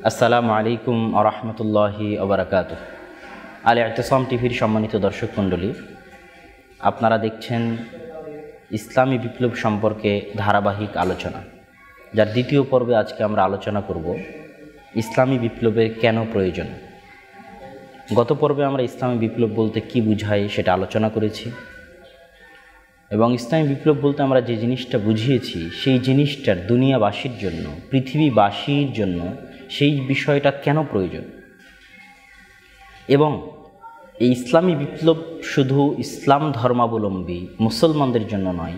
আসসালামু আলাইকুম ওয়া রাহমাতুল্লাহি ওয়া বারাকাতুহু। আল ইতিসাম টিভির সম্মানিত দর্শক মণ্ডলী, আপনারা দেখছেন ইসলামী বিপ্লব সম্পর্কে ধারাবাহিক আলোচনা, যার দ্বিতীয় পর্বে আজকে আমরা আলোচনা করব ইসলামী বিপ্লবের কেন প্রয়োজন। গত পর্বে আমরা ইসলামী বিপ্লব বলতে কি বুঝাই সেটা আলোচনা করেছি, এবং ইসলামী বিপ্লব বলতে আমরা যে জিনিসটা বুঝিয়েছি সেই জিনিসটার দুনিয়াবাসীর জন্য, পৃথিবীবাসীর জন্য সেই বিষয়টা কেন প্রয়োজন। এবং এই ইসলামী বিপ্লব শুধু ইসলাম ধর্মাবলম্বী মুসলমানদের জন্য নয়,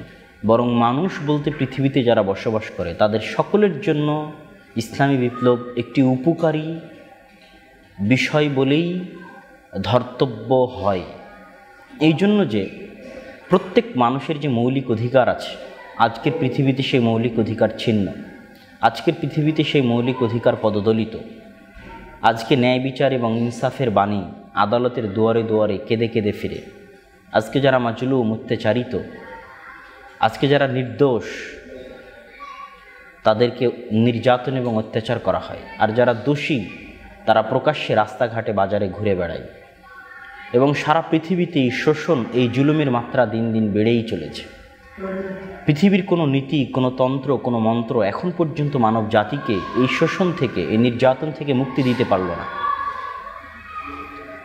বরং মানুষ বলতে পৃথিবীতে যারা বসবাস করে তাদের সকলের জন্য ইসলামী বিপ্লব একটি উপকারী বিষয় বলেই ধর্তব্য হয়। এই জন্য যে প্রত্যেক মানুষের যে মৌলিক অধিকার আছে, আজকের পৃথিবীতে সেই মৌলিক অধিকার ছিন্ন, আজকের পৃথিবীতে সেই মৌলিক অধিকার পদদলিত। আজকে ন্যায় বিচার এবং ইনসাফের বাণী আদালতের দুয়ারে দুয়ারে কেঁদে কেঁদে ফিরে। আজকে যারা মাজলুম, অত্যাচারিত, আজকে যারা নির্দোষ, তাদেরকে নির্যাতন এবং অত্যাচার করা হয়, আর যারা দোষী তারা প্রকাশ্যে রাস্তাঘাটে বাজারে ঘুরে বেড়ায়। এবং সারা পৃথিবীতে এই শোষণ, এই জুলুমের মাত্রা দিন দিন বেড়েই চলেছে। পৃথিবীর কোনো নীতি, কোনো তন্ত্র, কোনো মন্ত্র এখন পর্যন্ত মানব জাতিকে এই শোষণ থেকে, এই নির্যাতন থেকে মুক্তি দিতে পারল না।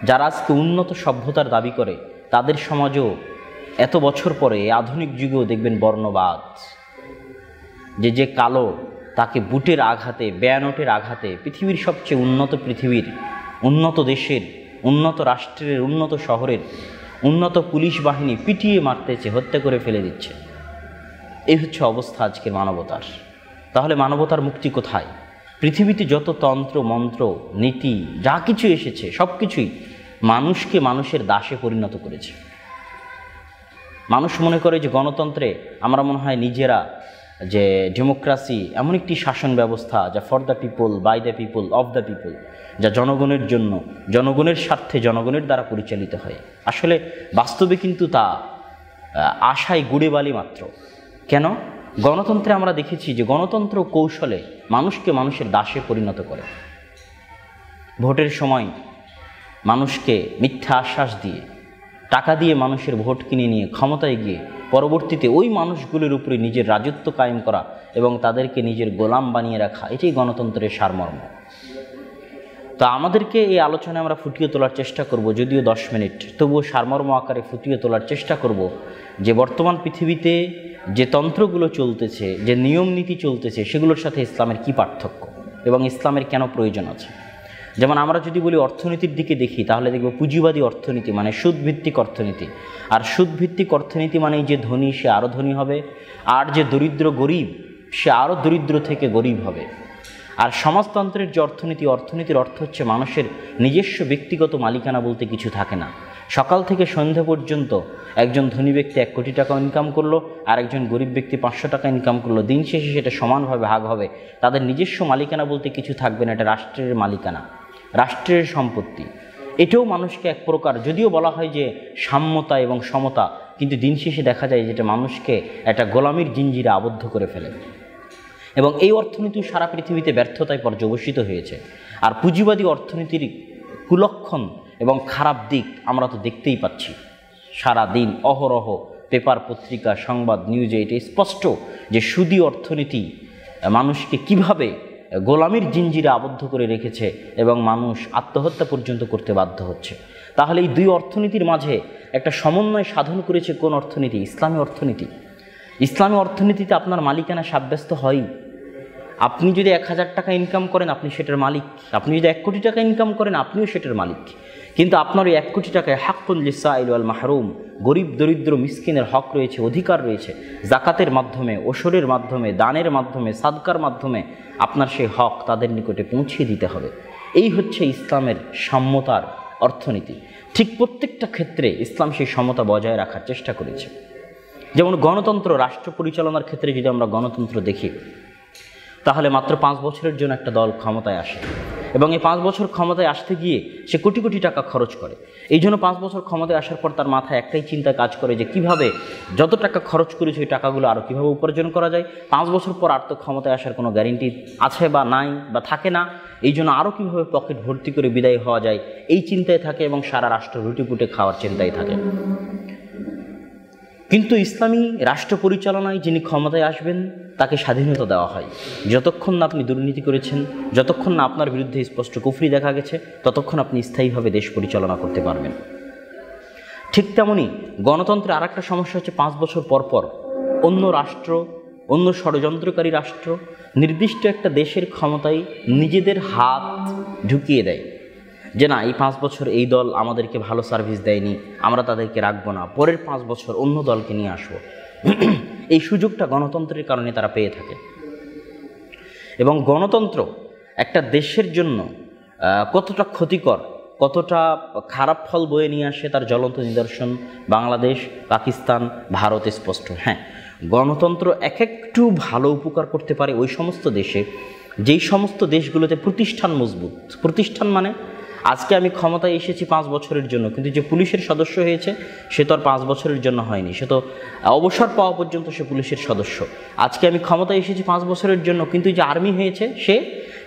যারা আজকে উন্নত সভ্যতার দাবি করে তাদের সমাজও এত বছর পরে আধুনিক যুগেও দেখবেন বর্ণবাদ, যে কালো তাকে বুটের আঘাতে, বেয়ানোটের আঘাতে পৃথিবীর সবচেয়ে উন্নত, পৃথিবীর উন্নত দেশের, উন্নত রাষ্ট্রের, উন্নত শহরের উন্নত পুলিশ বাহিনী পিটিয়ে মারতেছে, হত্যা করে ফেলে দিচ্ছে। এই হচ্ছে অবস্থা আজকের মানবতার। তাহলে মানবতার মুক্তি কোথায়? পৃথিবীতে যত তন্ত্র মন্ত্র নীতি যা কিছু এসেছে সব কিছুই মানুষকে মানুষের দাসে পরিণত করেছে। মানুষ মনে করে যে গণতন্ত্রে আমরা মনে হয় নিজেরা, যে ডেমোক্রেসি এমন একটি শাসন ব্যবস্থা যা for the people, by the people, of the people, যা জনগণের জন্য, জনগণের স্বার্থে, জনগণের দ্বারা পরিচালিত হয়। আসলে বাস্তবে কিন্তু তা আশায় গুড়ে বালি মাত্র। কেন? গণতন্ত্রে আমরা দেখেছি যে গণতন্ত্র কৌশলে মানুষকে মানুষের দাসে পরিণত করে। ভোটের সময় মানুষকে মিথ্যা আশ্বাস দিয়ে, টাকা দিয়ে মানুষের ভোট কিনে নিয়ে ক্ষমতায় গিয়ে পরবর্তীতে ওই মানুষগুলির উপরে নিজের রাজত্ব কায়েম করা এবং তাদেরকে নিজের গোলাম বানিয়ে রাখা, এটাই গণতন্ত্রের সারমর্ম। তো আমাদেরকে এই আলোচনায় আমরা ফুটিয়ে তোলার চেষ্টা করব, যদিও 10 মিনিট, তবুও সারমর্ম আকারে ফুটিয়ে তোলার চেষ্টা করব যে বর্তমান পৃথিবীতে যে তন্ত্রগুলো চলতেছে, যে নিয়ম নীতি চলতেছে, সেগুলোর সাথে ইসলামের কি পার্থক্য এবং ইসলামের কেন প্রয়োজন আছে। যেমন আমরা যদি বলি অর্থনীতির দিকে দেখি, তাহলে দেখব পুঁজিবাদী অর্থনীতি মানে সুদভিত্তিক অর্থনীতি। আর সুদভিত্তিক অর্থনীতি মানে যে ধনী সে আরও ধনী হবে, আর যে দরিদ্র গরিব সে আরও দরিদ্র থেকে গরিব হবে। আর সমাজতন্ত্রের যে অর্থনীতি, অর্থনীতির অর্থ হচ্ছে মানুষের নিজস্ব ব্যক্তিগত মালিকানা বলতে কিছু থাকে না। সকাল থেকে সন্ধ্যা পর্যন্ত একজন ধনী ব্যক্তি 1 কোটি টাকা ইনকাম করলো, আর একজন গরিব ব্যক্তি 500 টাকা ইনকাম করলো, দিন শেষে সেটা সমানভাবে ভাগ হবে। তাদের নিজস্ব মালিকানা বলতে কিছু থাকবে না, এটা রাষ্ট্রের মালিকানা, রাষ্ট্রের সম্পত্তি। এটাও মানুষকে এক প্রকার, যদিও বলা হয় যে সাম্যতা এবং সমতা, কিন্তু দিন শেষে দেখা যায় যেটা মানুষকে একটা গোলামির জিঞ্জিরে আবদ্ধ করে ফেলে। এবং এই অর্থনীতি সারা পৃথিবীতে ব্যর্থতায় পর্যবসিত হয়েছে। আর পুঁজিবাদী অর্থনীতির কুলক্ষণ এবং খারাপ দিক আমরা তো দেখতেই পাচ্ছি। সারা দিন অহরহ পেপার, পত্রিকা, সংবাদ, নিউজে এটা স্পষ্ট যে সুদী অর্থনীতি মানুষকে কিভাবে গোলামির জিঞ্জিরে আবদ্ধ করে রেখেছে এবং মানুষ আত্মহত্যা পর্যন্ত করতে বাধ্য হচ্ছে। তাহলে এই দুই অর্থনীতির মাঝে একটা সমন্বয় সাধন করেছে কোন অর্থনীতি? ইসলামী অর্থনীতি। ইসলামী অর্থনীতিতে আপনার মালিকানা সাব্যস্ত হয়। আপনি যদি 1000 টাকা ইনকাম করেন আপনি সেটার মালিক, আপনি যদি 1 কোটি টাকা ইনকাম করেন আপনিও সেটার মালিক। কিন্তু আপনার ওই 1 কোটি টাকায় হাক্কুল লিসাইল ওয়াল মাহরুম, গরিব দরিদ্র মিসকিনের হক রয়েছে, অধিকার রয়েছে। জাকাতের মাধ্যমে, ওশরের মাধ্যমে, দানের মাধ্যমে, সাদকার মাধ্যমে আপনার সেই হক তাদের নিকটে পৌঁছিয়ে দিতে হবে। এই হচ্ছে ইসলামের সাম্যতার অর্থনীতি। ঠিক প্রত্যেকটা ক্ষেত্রে ইসলাম সেই সমতা বজায় রাখার চেষ্টা করেছে। যেমন গণতন্ত্র, রাষ্ট্র পরিচালনার ক্ষেত্রে যদি আমরা গণতন্ত্র দেখি, তাহলে মাত্র 5 বছরের জন্য একটা দল ক্ষমতায় আসে এবং এই 5 বছর ক্ষমতায় আসতে গিয়ে সে কোটি কোটি টাকা খরচ করে। এই জন্য 5 বছর ক্ষমতায় আসার পর তার মাথায় একটাই চিন্তা কাজ করে যে কিভাবে যত টাকা খরচ করেছে ওই টাকাগুলো আরও কীভাবে উপার্জন করা যায়। 5 বছর পর আর তো ক্ষমতায় আসার কোনো গ্যারেন্টি আছে বা নাই বা থাকে না, এই জন্য আরও কীভাবে পকেট ভর্তি করে বিদায় হওয়া যায় এই চিন্তায় থাকে এবং সারা রাষ্ট্র রুটিপুটে খাওয়ার চিন্তায় থাকে। কিন্তু ইসলামী রাষ্ট্র পরিচালনায় যিনি ক্ষমতায় আসবেন তাকে স্বাধীনতা দেওয়া হয়। যতক্ষণ না আপনি দুর্নীতি করেছেন, যতক্ষণ না আপনার বিরুদ্ধে স্পষ্ট কুফরি দেখা গেছে, ততক্ষণ আপনি স্থায়ীভাবে দেশ পরিচালনা করতে পারবেন। ঠিক তেমনই গণতন্ত্রের আর একটা সমস্যা হচ্ছে 5 বছর পর পর অন্য রাষ্ট্র, অন্য ষড়যন্ত্রকারী রাষ্ট্র নির্দিষ্ট একটা দেশের ক্ষমতায় নিজেদের হাত ঢুকিয়ে দেয় যে না, এই 5 বছর এই দল আমাদেরকে ভালো সার্ভিস দেয়নি, আমরা তাদেরকে রাখবো না, পরের 5 বছর অন্য দলকে নিয়ে আসবো। এই সুযোগটা গণতন্ত্রের কারণে তারা পেয়ে থাকে। এবং গণতন্ত্র একটা দেশের জন্য কতটা ক্ষতিকর, কতটা খারাপ ফল বয়ে নিয়ে আসে তার জ্বলন্ত নিদর্শন বাংলাদেশ, পাকিস্তান, ভারতে স্পষ্ট। হ্যাঁ, গণতন্ত্র একটু ভালো উপকার করতে পারে ওই সমস্ত দেশে যেই সমস্ত দেশগুলোতে প্রতিষ্ঠান মজবুত। প্রতিষ্ঠান মানে আজকে আমি ক্ষমতায় এসেছি 5 বছরের জন্য, কিন্তু যে পুলিশের সদস্য হয়েছে সে তো আর 5 বছরের জন্য হয়নি, সে তো অবসর পাওয়া পর্যন্ত সে পুলিশের সদস্য। আজকে আমি ক্ষমতায় এসেছি 5 বছরের জন্য, কিন্তু যে আর্মি হয়েছে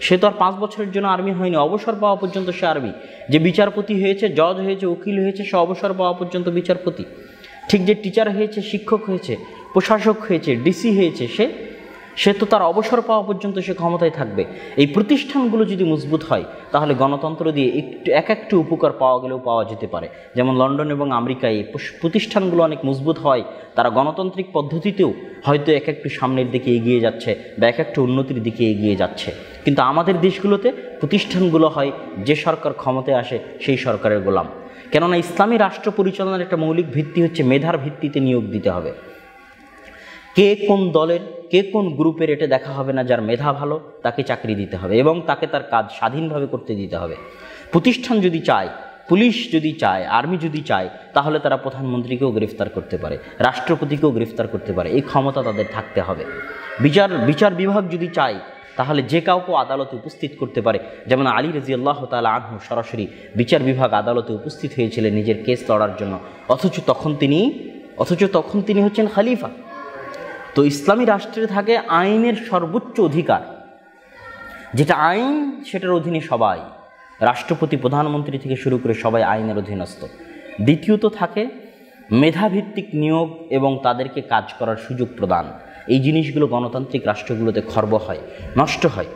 সে তো আর 5 বছরের জন্য আর্মি হয়নি, অবসর পাওয়া পর্যন্ত সে আর্মি। যে বিচারপতি হয়েছে, জজ হয়েছে, উকিল হয়েছে, সে অবসর পাওয়া পর্যন্ত বিচারপতি। ঠিক যে টিচার হয়েছে, শিক্ষক হয়েছে, প্রশাসক হয়েছে, ডিসি হয়েছে, সে তো তার অবসর পাওয়া পর্যন্ত সে ক্ষমতায় থাকবে। এই প্রতিষ্ঠানগুলো যদি মজবুত হয় তাহলে গণতন্ত্র দিয়ে একটু উপকার পাওয়া গেলেও পাওয়া যেতে পারে। যেমন লন্ডন এবং আমেরিকায় এই প্রতিষ্ঠানগুলো অনেক মজবুত হয়, তারা গণতান্ত্রিক পদ্ধতিতেও হয়তো একটু সামনের দিকে এগিয়ে যাচ্ছে বা একটু উন্নতির দিকে এগিয়ে যাচ্ছে। কিন্তু আমাদের দেশগুলোতে প্রতিষ্ঠানগুলো হয় যে সরকার ক্ষমতায় আসে সেই সরকারের গোলাম। কেননা ইসলামী রাষ্ট্র পরিচালনার একটা মৌলিক ভিত্তি হচ্ছে মেধার ভিত্তিতে নিয়োগ দিতে হবে। কে কোন দলের, কে কোন গ্রুপের এটা দেখা হবে না, যার মেধা ভালো তাকে চাকরি দিতে হবে এবং তাকে তার কাজ স্বাধীনভাবে করতে দিতে হবে। প্রতিষ্ঠান যদি চায়, পুলিশ যদি চায়, আর্মি যদি চায়, তাহলে তারা প্রধানমন্ত্রীকেও গ্রেফতার করতে পারে, রাষ্ট্রপতিকেও গ্রেফতার করতে পারে। এই ক্ষমতা তাদের থাকতে হবে। বিচার বিভাগ যদি চায় তাহলে যে কাউকে আদালতে উপস্থিত করতে পারে। যেমন আলী রাদিয়াল্লাহু তাআলা আনহু সরাসরি বিচার বিভাগ আদালতে উপস্থিত হয়েছিলেন নিজের কেস লড়ার জন্য, অথচ তখন তিনি হচ্ছেন খলিফা। তো ইসলামী রাষ্ট্রে থাকে আইনের সর্বোচ্চ অধিকার, যেটা আইন সেটার অধীনে সবাই, রাষ্ট্রপতি, প্রধানমন্ত্রী থেকে শুরু করে সবাই আইনের অধীনস্থ। দ্বিতীয়ত থাকে মেধাভিত্তিক নিয়োগ এবং তাদেরকে কাজ করার সুযোগ প্রদান। এই জিনিসগুলো গণতান্ত্রিক রাষ্ট্রগুলোতে খর্ব হয়, নষ্ট হয়।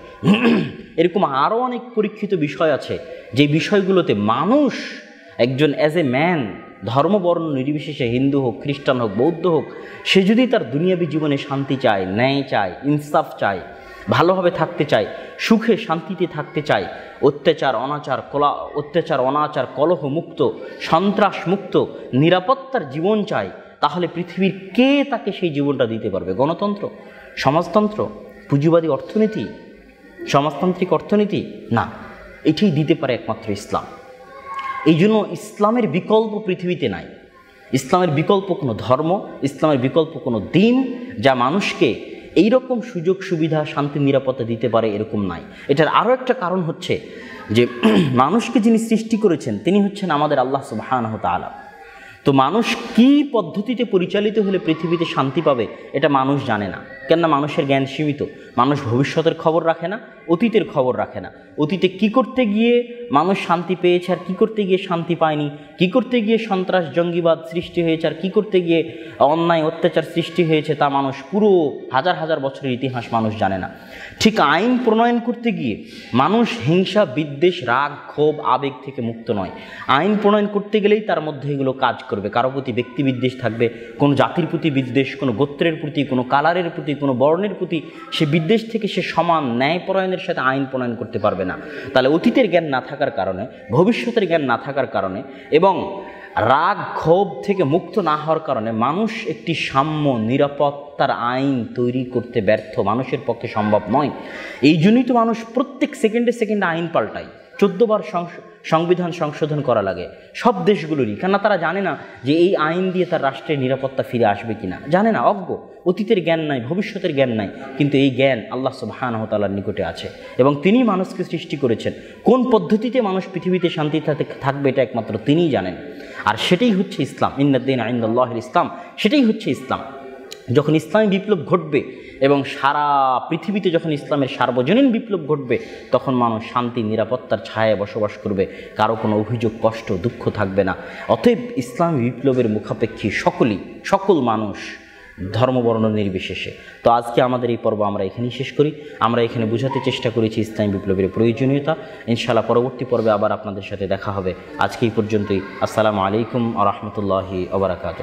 এরকম আরও অনেক পরীক্ষিত বিষয় আছে যে বিষয়গুলোতে মানুষ একজন অ্যাজ এ ম্যান, ধর্মবর্ণ নির্বিশেষে, হিন্দু হোক, খ্রিস্টান হোক, বৌদ্ধ হোক, সে যদি তার দুনিয়াবী জীবনে শান্তি চায়, ন্যায় চায়, ইনসাফ চায়, ভালোভাবে থাকতে চায়, সুখে শান্তিতে থাকতে চায়, অত্যাচার অনাচার কলহ মুক্ত, সন্ত্রাস মুক্ত, নিরাপত্তার জীবন চায়, তাহলে পৃথিবীর কে তাকে সেই জীবনটা দিতে পারবে? গণতন্ত্র, সমাজতন্ত্র, পুঁজিবাদী অর্থনীতি, সমাজতান্ত্রিক অর্থনীতি? না, এটাই দিতে পারে একমাত্র ইসলাম। এই জন্য ইসলামের বিকল্প পৃথিবীতে নাই। ইসলামের বিকল্প কোনো ধর্ম, ইসলামের বিকল্প কোনো দিন যা মানুষকে এইরকম সুযোগ সুবিধা, শান্তি, নিরাপত্তা দিতে পারে, এরকম নাই। এটার আরও একটা কারণ হচ্ছে যে মানুষকে যিনি সৃষ্টি করেছেন তিনি হচ্ছেন আমাদের আল্লাহ সুবহানাহু ওয়া তাআলা। তো মানুষ কি পদ্ধতিতে পরিচালিত হলে পৃথিবীতে শান্তি পাবে এটা মানুষ জানে না, কেননা মানুষের জ্ঞান সীমিত। মানুষ ভবিষ্যতের খবর রাখে না, অতীতের খবর রাখে না। অতীতে কি করতে গিয়ে মানুষ শান্তি পেয়েছে আর কি করতে গিয়ে শান্তি পায়নি, কি করতে গিয়ে সন্ত্রাস, জঙ্গিবাদ সৃষ্টি হয়েছে আর কি করতে গিয়ে অন্যায় অত্যাচার সৃষ্টি হয়েছে তা মানুষ পুরো হাজার হাজার বছরের ইতিহাস মানুষ জানে না। ঠিক আইন প্রণয়ন করতে গিয়ে মানুষ হিংসা, বিদ্বেষ, রাগ, ক্ষোভ, আবেগ থেকে মুক্ত নয়। আইন প্রণয়ন করতে গেলেই তার মধ্যে এগুলো কাজ করবে। কারো প্রতি ব্যক্তি বিদ্বেষ থাকবে, কোনো জাতির প্রতি বিদ্বেষ, কোনো গোত্রের প্রতি, কোনো কালারের প্রতি, কোনো বর্ণের প্রতি সে বিদ্বেষ থেকে সে সমান ন্যায়পরায়ণের সাথে আইন প্রণয়ন করতে পারবে না। তাহলে অতীতের জ্ঞান না থাকার কারণে, ভবিষ্যতের জ্ঞান না থাকার কারণে এবং রাগ ক্ষোভ থেকে মুক্ত না হওয়ার কারণে মানুষ একটি সাম্য, নিরাপত্তার আইন তৈরি করতে ব্যর্থ, মানুষের পক্ষে সম্ভব নয়। এই জন্যই তো মানুষ প্রত্যেক সেকেন্ডে আইন পাল্টায়। 14 বার সংবিধান সংশোধন করা লাগে সব দেশগুলোরই, কেননা তারা জানে না যে এই আইন দিয়ে তার রাষ্ট্রের নিরাপত্তা ফিরে আসবে কিনা, জানে না, অজ্ঞ, অতীতের জ্ঞান নাই, ভবিষ্যতের জ্ঞান নাই। কিন্তু এই জ্ঞান আল্লাহ সুবহানাহু ওয়া তাআলার নিকটে আছে এবং তিনি মানুষকে সৃষ্টি করেছেন। কোন পদ্ধতিতে মানুষ পৃথিবীতে শান্তিতে থাকবে এটা একমাত্র তিনিই জানেন, আর সেটাই হচ্ছে ইসলাম। ইন্নাদ-দীনা ইনদাল্লাহিল ইসলাম, সেটাই হচ্ছে ইসলাম। যখন ইসলামী বিপ্লব ঘটবে এবং সারা পৃথিবীতে যখন ইসলামের সার্বজনীন বিপ্লব ঘটবে, তখন মানুষ শান্তি নিরাপত্তার ছায়ায় বসবাস করবে, কারো কোনো অভিযোগ, কষ্ট, দুঃখ থাকবে না। অতএব ইসলামী বিপ্লবের মুখাপেক্ষী সকল মানুষ, ধর্মবর্ণ নির্বিশেষে। তো আজকে আমাদের এই পর্ব আমরা এখানেই শেষ করি। আমরা এখানে বোঝাতে চেষ্টা করেছি ইসলামী বিপ্লবের প্রয়োজনীয়তা। ইনশাআল্লাহ পরবর্তী পর্বে আবার আপনাদের সাথে দেখা হবে। আজকে এই পর্যন্তই। আসসালামু আলাইকুম ওয়া রাহমাতুল্লাহি ওয়া বারাকাতুহু।